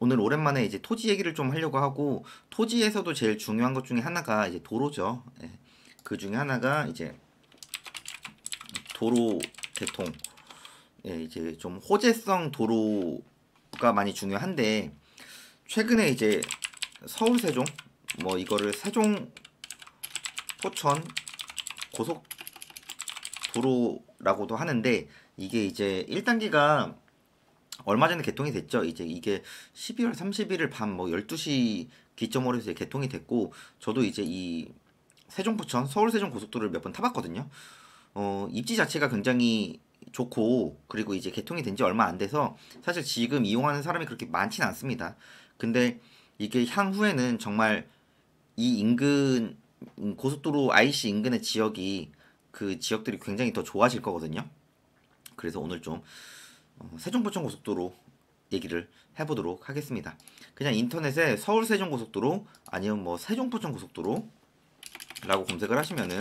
오늘 오랜만에 이제 토지 얘기를 좀 하려고 하고, 토지에서도 제일 중요한 것 중에 하나가 이제 도로죠. 예. 그 중에 하나가 이제 도로 개통. 예, 이제 좀 호재성 도로가 많이 중요한데, 최근에 이제 서울 세종, 뭐 이거를 세종 포천 고속도로라고도 하는데, 이게 이제 1단계가 얼마 전에 개통이 됐죠. 이제 이게 12월 31일 밤 뭐 12시 기점으로 해서 개통이 됐고, 저도 이제 이 세종 부천 서울 세종 고속도로를 몇 번 타봤거든요. 입지 자체가 굉장히 좋고, 그리고 이제 개통이 된 지 얼마 안 돼서 사실 지금 이용하는 사람이 그렇게 많지는 않습니다. 근데 이게 향후에는 정말 이 인근 고속도로 IC 인근의 지역이, 그 지역들이 굉장히 더 좋아질 거거든요. 그래서 오늘 좀 세종포천 고속도로 얘기를 해보도록 하겠습니다. 그냥 인터넷에 서울 세종 고속도로 아니면 뭐 세종포천 고속도로라고 검색을 하시면은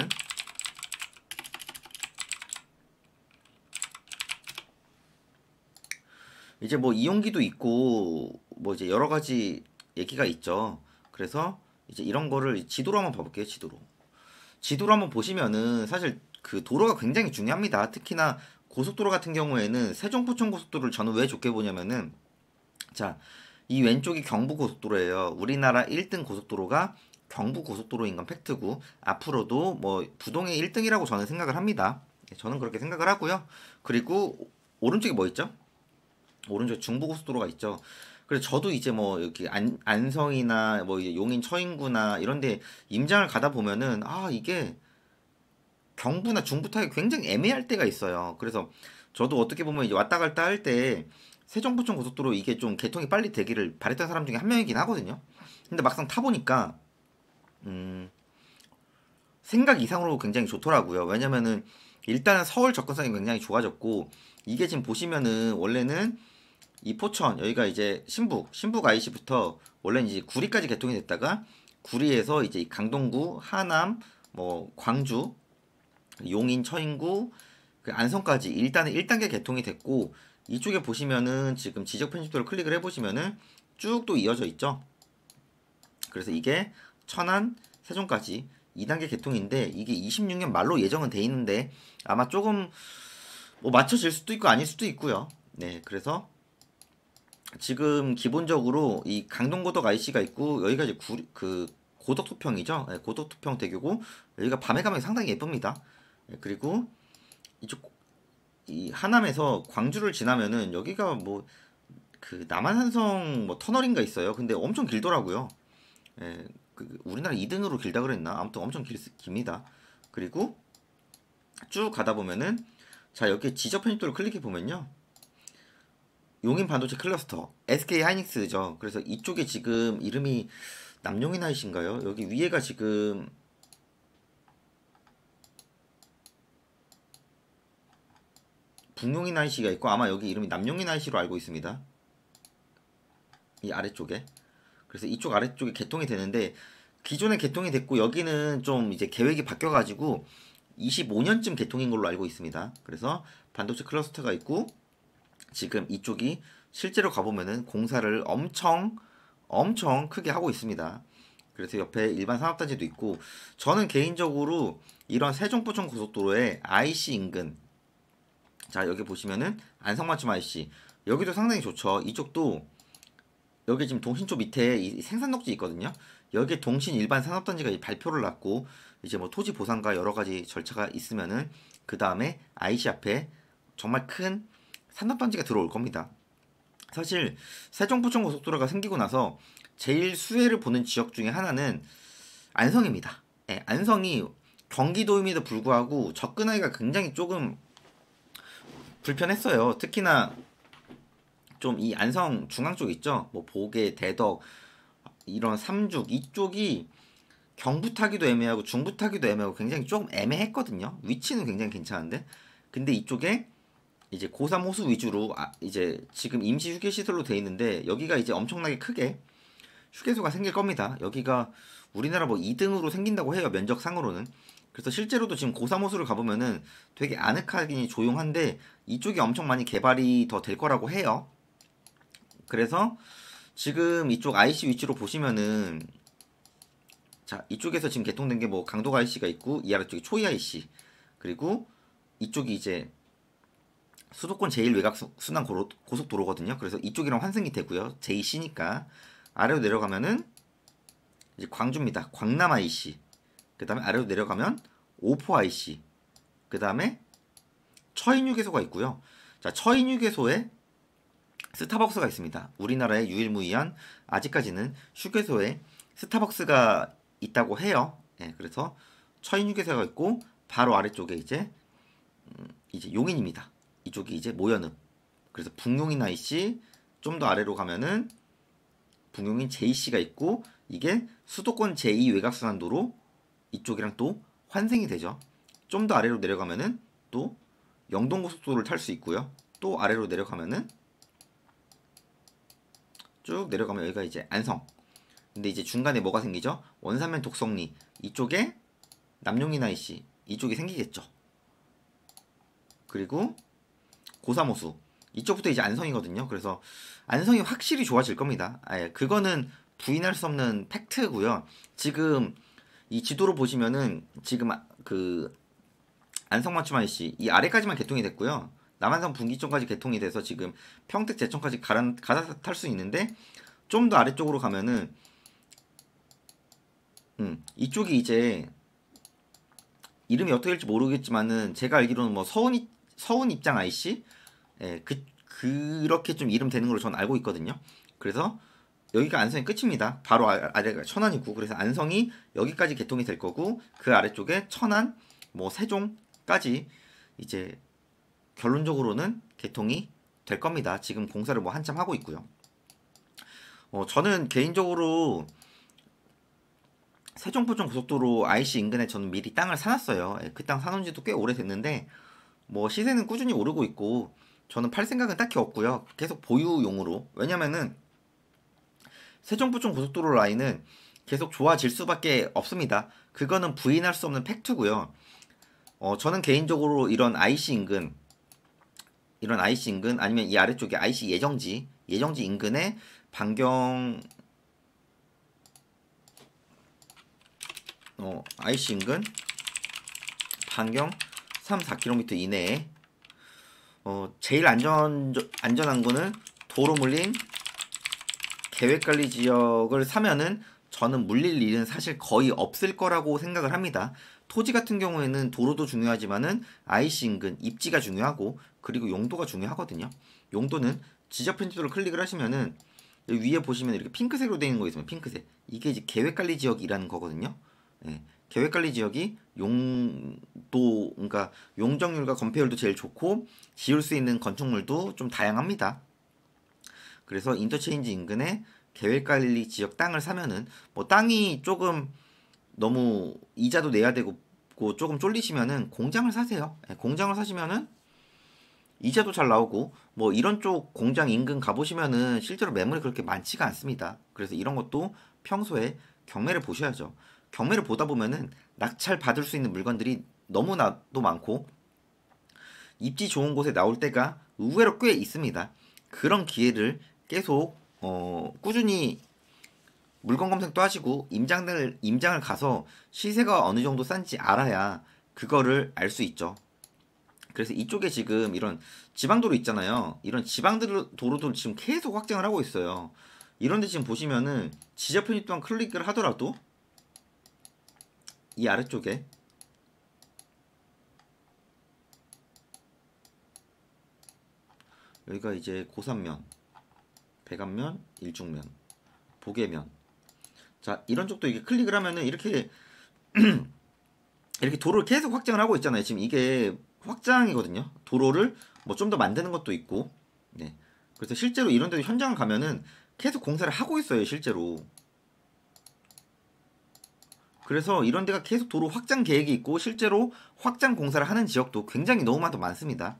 이제 뭐 이용기도 있고 뭐 이제 여러 가지 얘기가 있죠. 그래서 이제 이런 거를 지도로 한번 봐볼게요. 지도로 한번 보시면은 사실 그 도로가 굉장히 중요합니다. 특히나 고속도로 같은 경우에는 세종포천 고속도로를 저는 왜 좋게 보냐면은, 자, 이 왼쪽이 경부고속도로예요. 우리나라 1등 고속도로가 경부고속도로인 건 팩트고, 앞으로도 뭐 부동의 1등이라고 저는 생각을 합니다. 저는 그렇게 생각을 하고요. 그리고 오른쪽에 뭐 있죠? 오른쪽에 중부고속도로가 있죠. 그래서 저도 이제 뭐 이렇게 안성이나 뭐 이제 용인 처인구나 이런데 임장을 가다 보면은, 아, 이게 경부나 중부 타기 굉장히 애매할 때가 있어요. 그래서 저도 어떻게 보면 이제 왔다 갔다 할 때 세종포천 고속도로 이게 좀 개통이 빨리 되기를 바랬던 사람 중에 한 명이긴 하거든요. 근데 막상 타보니까 음, 생각 이상으로 굉장히 좋더라고요. 왜냐면은 일단은 서울 접근성이 굉장히 좋아졌고, 이게 지금 보시면은 원래는 이 포천 여기가 이제 신북 IC부터 원래는 이제 구리까지 개통이 됐다가, 구리에서 이제 강동구, 하남, 뭐 광주, 용인, 처인구, 그 안성까지 일단은 1단계 개통이 됐고, 이쪽에 보시면은 지금 지적 편집도를 클릭을 해보시면은 쭉 또 이어져 있죠. 그래서 이게 천안, 세종까지 2단계 개통인데, 이게 26년 말로 예정은 돼 있는데 아마 조금 뭐 맞춰질 수도 있고 아닐 수도 있고요. 네, 그래서 지금 기본적으로 이 강동고덕 IC가 있고, 여기가 이제 그 고덕투평이죠. 네, 고덕투평 대교고, 여기가 밤에 가면 상당히 예쁩니다. 네, 그리고 이쪽 이 하남에서 광주를 지나면은 여기가 뭐 그 남한산성 뭐 터널인가 있어요. 근데 엄청 길더라고요. 예, 그 우리나라 2등으로 길다 그랬나? 아무튼 엄청 깁니다. 그리고 쭉 가다 보면은, 자, 여기 지적 편집도를 클릭해 보면요, 용인 반도체 클러스터 SK 하이닉스죠. 그래서 이쪽에 지금 이름이 남용인 하이신가요? 여기 위에가 지금 북용인 IC가 있고, 아마 여기 이름이 남용인 IC로 알고 있습니다. 이 아래쪽에. 그래서 이쪽 아래쪽에 개통이 되는데, 기존에 개통이 됐고 여기는 좀 이제 계획이 바뀌어가지고 25년쯤 개통인 걸로 알고 있습니다. 그래서 반도체 클러스터가 있고, 지금 이쪽이 실제로 가보면은 공사를 엄청 크게 하고 있습니다. 그래서 옆에 일반 산업단지도 있고, 저는 개인적으로 이런 세종포천 고속도로의 IC 인근, 자, 여기 보시면은 안성맞춤 IC, 여기도 상당히 좋죠. 이쪽도 여기 지금 동신 쪽 밑에 이 생산녹지 있거든요. 여기에 동신 일반 산업단지가 발표를 났고, 이제 뭐 토지 보상과 여러 가지 절차가 있으면은 그 다음에 IC 앞에 정말 큰 산업단지가 들어올 겁니다. 사실 세종포천 고속도로가 생기고 나서 제일 수혜를 보는 지역 중에 하나는 안성입니다. 예, 안성이 경기도임에도 불구하고 접근하기가 굉장히 조금 불편했어요. 특히나 좀 이 안성 중앙 쪽 있죠. 뭐 보계, 대덕 이런 삼죽 이쪽이 경부 타기도 애매하고 중부 타기도 애매하고 굉장히 조금 애매했거든요. 위치는 굉장히 괜찮은데, 근데 이쪽에 이제 고3 호수 위주로 이제 지금 임시 휴게 시설로 돼 있는데, 여기가 이제 엄청나게 크게 휴게소가 생길 겁니다. 여기가 우리나라 뭐 2등으로 생긴다고 해요, 면적상으로는. 그래서 실제로도 지금 고3 호수를 가보면은 되게 아늑하니 조용한데, 이쪽이 엄청 많이 개발이 더 될 거라고 해요. 그래서 지금 이쪽 IC 위치로 보시면은 자 이쪽에서 지금 개통된 게 뭐 강동 IC가 있고 이 아래쪽이 초이 IC 그리고 이쪽이 이제 수도권 제1외곽 순환 고속도로거든요. 그래서 이쪽이랑 환승이 되고요. JC니까 아래로 내려가면은 이제 광주입니다. 광남 IC. 그 다음에 아래로 내려가면 오포 IC. 그 다음에 처인휴게소가 있고요. 자, 처인휴게소에 스타벅스가 있습니다. 우리나라의 유일무이한 아직까지는 휴게소에 스타벅스가 있다고 해요. 예, 그래서 처인휴게소가 있고 바로 아래쪽에 이제 용인입니다. 이쪽이 이제 모연읍. 그래서 북용인 IC 좀 더 아래로 가면은 북용인 JC가 있고 이게 수도권 제2 외곽순환도로 이쪽이랑 또 환승이 되죠. 좀 더 아래로 내려가면은 또 영동고속도로를 탈 수 있고요. 또 아래로 내려가면은 쭉 내려가면 여기가 이제 안성. 근데 이제 중간에 뭐가 생기죠? 원산면 독성리 이쪽에 남용인 IC 이쪽이 생기겠죠. 그리고 고사모수 이쪽부터 이제 안성이거든요. 그래서 안성이 확실히 좋아질 겁니다. 예, 그거는 부인할 수 없는 팩트고요. 지금 이 지도로 보시면은 지금 그 안성맞춤 IC 이 아래까지만 개통이 됐고요. 남한산 분기점까지 개통이 돼서 지금 평택 제천까지 갈아탈 수 있는데 좀 더 아래쪽으로 가면은 이쪽이 이제 이름이 어떻게 될지 모르겠지만은 제가 알기로는 뭐 서운 입장 IC 예, 그렇게 좀 이름 되는 걸로 저는 알고 있거든요. 그래서 여기가 안성이 끝입니다. 바로 아래가 천안이고 그래서 안성이 여기까지 개통이 될 거고 그 아래쪽에 천안 뭐 세종까지 이제 결론적으로는 개통이 될 겁니다. 지금 공사를 뭐 한참 하고 있고요. 저는 개인적으로 세종포천 고속도로 IC 인근에 저는 미리 땅을 사놨어요. 그 땅 사놓은 지도 꽤 오래됐는데 뭐 시세는 꾸준히 오르고 있고 저는 팔 생각은 딱히 없고요. 계속 보유용으로. 왜냐면은 세종포천 고속도로 라인은 계속 좋아질 수밖에 없습니다. 그거는 부인할 수 없는 팩트고요. 저는 개인적으로 이런 IC 인근 아니면 이 아래쪽에 IC 예정지 인근에 반경 IC 인근 반경 3, 4km 이내에 제일 안전한 거는 도로 물린 계획관리 지역을 사면은 저는 물릴 일은 사실 거의 없을 거라고 생각을 합니다. 토지 같은 경우에는 도로도 중요하지만은 IC 인근 입지가 중요하고 그리고 용도가 중요하거든요. 용도는 지적 편집도를 클릭을 하시면은 위에 보시면 이렇게 핑크색으로 되어 있는 거 있으면 핑크색 이게 이제 계획관리 지역이라는 거거든요. 예, 계획관리 지역이 용도 그러니까 용적률과 건폐율도 제일 좋고 지을 수 있는 건축물도 좀 다양합니다. 그래서 인터체인지 인근에 계획관리 지역 땅을 사면은 뭐 땅이 조금 너무 이자도 내야 되고 조금 쫄리시면은 공장을 사세요. 예, 공장을 사시면은 이자도 잘 나오고 뭐 이런 쪽 공장 인근 가보시면은 실제로 매물이 그렇게 많지가 않습니다. 그래서 이런 것도 평소에 경매를 보셔야죠. 경매를 보다 보면은 낙찰 받을 수 있는 물건들이 너무나도 많고 입지 좋은 곳에 나올 때가 의외로 꽤 있습니다. 그런 기회를 계속 꾸준히 물건 검색도 하시고 임장을 가서 시세가 어느 정도 싼지 알아야 그거를 알 수 있죠. 그래서 이쪽에 지금 이런 지방도로 있잖아요. 이런 지방도로도 지금 계속 확장을 하고 있어요. 이런데 지금 보시면은 지적 편입도만 클릭을 하더라도 이 아래쪽에 여기가 이제 고산면, 백안면, 일중면, 보계면. 자, 이런 쪽도 이게 클릭을 하면은 이렇게 이렇게 도로를 계속 확장을 하고 있잖아요. 지금 이게 확장이거든요. 도로를 뭐 좀 더 만드는 것도 있고. 네. 그래서 실제로 이런 데도 현장을 가면은 계속 공사를 하고 있어요, 실제로. 그래서 이런 데가 계속 도로 확장 계획이 있고 실제로 확장 공사를 하는 지역도 굉장히 너무 많습니다.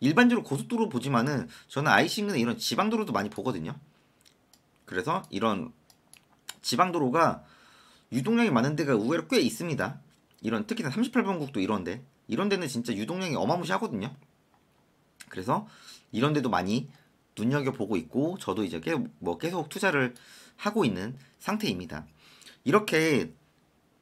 일반적으로 고속도로 보지만은 저는 IC인근에 이런 지방도로도 많이 보거든요. 그래서 이런 지방도로가 유동량이 많은 데가 의외로 꽤 있습니다. 이런 특히나 38번국도 이런 데는 진짜 유동량이 어마무시하거든요. 그래서 이런 데도 많이 눈여겨보고 있고 저도 이제 계속 투자를 하고 있는 상태입니다. 이렇게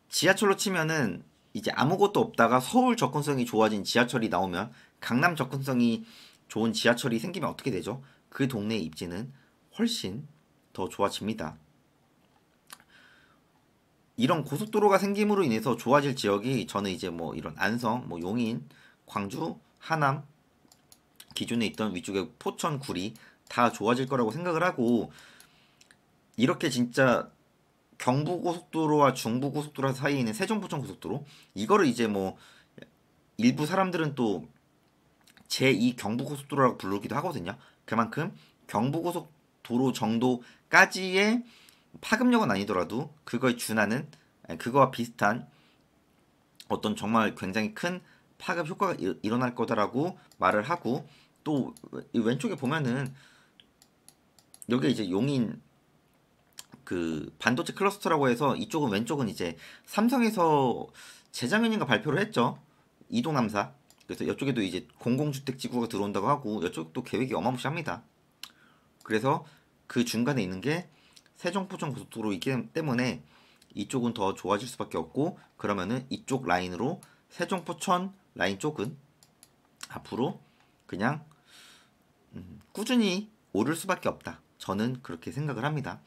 지하철로 치면은 이제 아무것도 없다가 서울 접근성이 좋아진 지하철이 나오면 강남 접근성이 좋은 지하철이 생기면 어떻게 되죠? 그 동네의 입지는 훨씬 더 좋아집니다. 이런 고속도로가 생김으로 인해서 좋아질 지역이 저는 이제 뭐 이런 안성, 뭐 용인, 광주, 하남, 기존에 있던 위쪽에 포천, 구리 다 좋아질 거라고 생각을 하고 이렇게 진짜 경부고속도로와 중부고속도로 사이에 있는 세종포천 고속도로 이거를 이제 뭐 일부 사람들은 또 제2 경부고속도로라고 부르기도 하거든요. 그만큼 경부고속도로 정도까지의 파급력은 아니더라도 그거에 준하는 그거와 비슷한 어떤 정말 굉장히 큰 파급 효과가 일어날 거다라고 말을 하고 또 왼쪽에 보면은 여기 이제 용인 그 반도체 클러스터라고 해서 이쪽은 왼쪽은 이제 삼성에서 재작년인가 발표를 했죠. 이동남사. 그래서 이쪽에도 이제 공공주택 지구가 들어온다고 하고 이쪽도 계획이 어마무시합니다. 그래서 그 중간에 있는 게 세종포천 고속도로이기 때문에 이쪽은 더 좋아질 수밖에 없고 그러면은 이쪽 라인으로 세종포천 라인 쪽은 앞으로 그냥 꾸준히 오를 수밖에 없다. 저는 그렇게 생각을 합니다.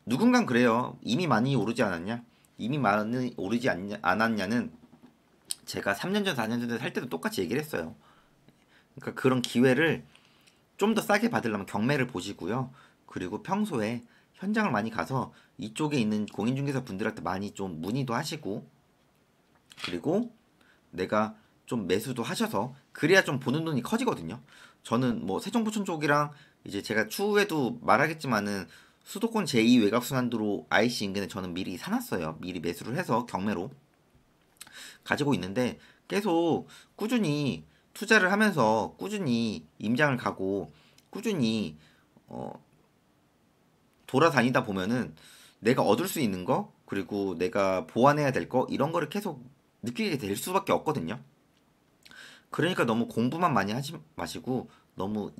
누군간 그래요. 이미 많이 오르지 않았냐? 이미 많이 오르지 않았냐는 제가 3년 전, 4년 전에 살 때도 똑같이 얘기를 했어요. 그러니까 그런 기회를 좀 더 싸게 받으려면 경매를 보시고요. 그리고 평소에 현장을 많이 가서 이쪽에 있는 공인중개사 분들한테 많이 좀 문의도 하시고 그리고 내가 좀 매수도 하셔서 그래야 좀 보는 눈이 커지거든요. 저는 뭐 세종포천 쪽이랑 이제 제가 추후에도 말하겠지만은 수도권 제2 외곽순환도로 IC 인근에 저는 미리 사놨어요. 미리 매수를 해서 경매로 가지고 있는데 계속 꾸준히 투자를 하면서 꾸준히 임장을 가고 꾸준히 돌아다니다 보면은 내가 얻을 수 있는 거 그리고 내가 보완해야 될 거 이런 거를 계속 느끼게 될 수밖에 없거든요. 그러니까 너무 공부만 많이 하지 마시고 너무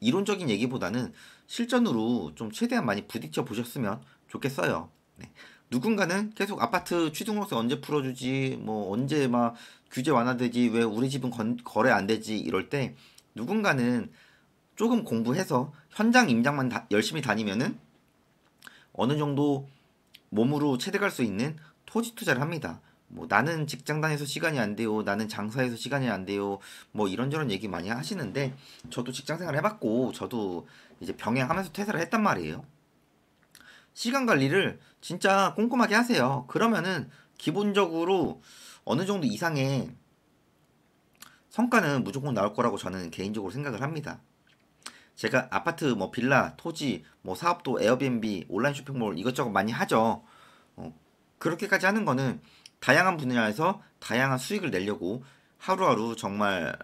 이론적인 얘기보다는 실전으로 좀 최대한 많이 부딪혀 보셨으면 좋겠어요. 네. 누군가는 계속 아파트 취등록세 언제 풀어주지, 뭐 언제 막 규제 완화되지, 왜 우리 집은 거래 안 되지 이럴 때 누군가는 조금 공부해서 현장 임장만 열심히 다니면은 어느 정도 몸으로 체득할 수 있는 토지 투자를 합니다. 뭐 나는 직장 다녀서 시간이 안 돼요. 나는 장사해서 시간이 안 돼요. 뭐 이런저런 얘기 많이 하시는데 저도 직장 생활 해봤고 저도 이제 병행하면서 퇴사를 했단 말이에요. 시간 관리를 진짜 꼼꼼하게 하세요. 그러면은 기본적으로 어느 정도 이상의 성과는 무조건 나올 거라고 저는 개인적으로 생각을 합니다. 제가 아파트, 뭐 빌라, 토지, 뭐 사업도 에어비앤비, 온라인 쇼핑몰 이것저것 많이 하죠. 그렇게까지 하는 거는 다양한 분야에서 다양한 수익을 내려고 하루하루 정말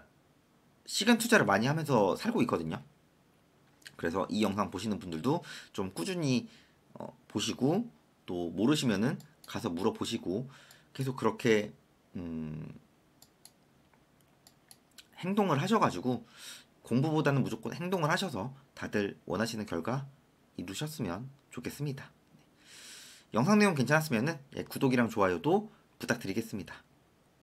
시간 투자를 많이 하면서 살고 있거든요. 그래서 이 영상 보시는 분들도 좀 꾸준히 보시고 또 모르시면은 가서 물어보시고 계속 그렇게 행동을 하셔가지고 공부보다는 무조건 행동을 하셔서 다들 원하시는 결과 이루셨으면 좋겠습니다. 영상 내용 괜찮았으면 구독이랑 좋아요도 부탁드리겠습니다.